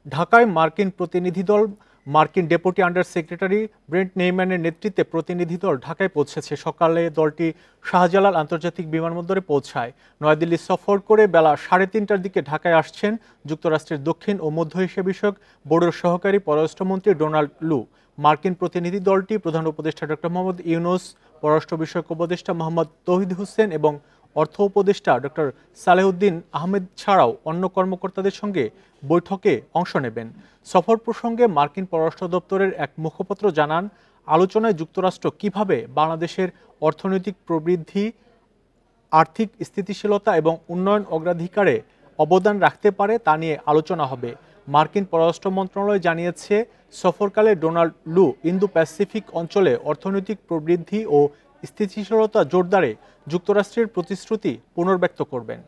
ঢাকায় মার্কিন প্রতিনিধি দল মার্কিন ডেপুটি আন্ডার সেক্রেটারি ব্রেন্ট নেইম্যানের নেতৃত্বে প্রতিনিধি দল ঢাকায় পৌঁছেছে। সকালে দলটি শাহজালাল আন্তর্জাতিক বিমানবন্দরে পৌঁছায়। নয়াদিল্লি সফর করে বেলা 3:30টার দিকে ঢাকায় আসছেন যুক্তরাষ্ট্রের দক্ষিণ ও মধ্য এশিয়া বিষয়ক বোর্ডের সহকারী পররাষ্ট্রমন্ত্রী ডোনাল্ড লু। মার্কিন প্রতিনিধি দলটি প্রধান উপদেষ্টা ডক্টর মোহাম্মদ ইউনূস, পররাষ্ট্র বিষয়ক উপদেষ্টা মোহাম্মদ তৌহিদ হোসেন এবং অর্থ উপদেষ্টা ডক্টর সালেহউদ্দিন আহমেদ ছাড়াও অন্য কর্মকর্তাদের সঙ্গে বৈঠকে অংশ নেবেন। সফর প্রসঙ্গে মার্কিন পররাষ্ট্র দপ্তরের এক মুখপাত্র জানান, আলোচনায় যুক্তরাষ্ট্র কিভাবে বাংলাদেশের অর্থনৈতিক প্রবৃদ্ধি, আর্থিক স্থিতিশীলতা এবং উন্নয়ন অগ্রাধিকারে অবদান রাখতে পারে তা নিয়ে আলোচনা হবে। মার্কিন পররাষ্ট্র মন্ত্রণালয় জানিয়েছে, সফরকালে ডোনাল্ড লু ইন্দো প্যাসিফিক অঞ্চলে অর্থনৈতিক প্রবৃদ্ধি ও স্থিতিশীলতা জোরদারে যুক্তরাষ্ট্রের প্রতিশ্রুতি পুনর্ব্যক্ত করবেন।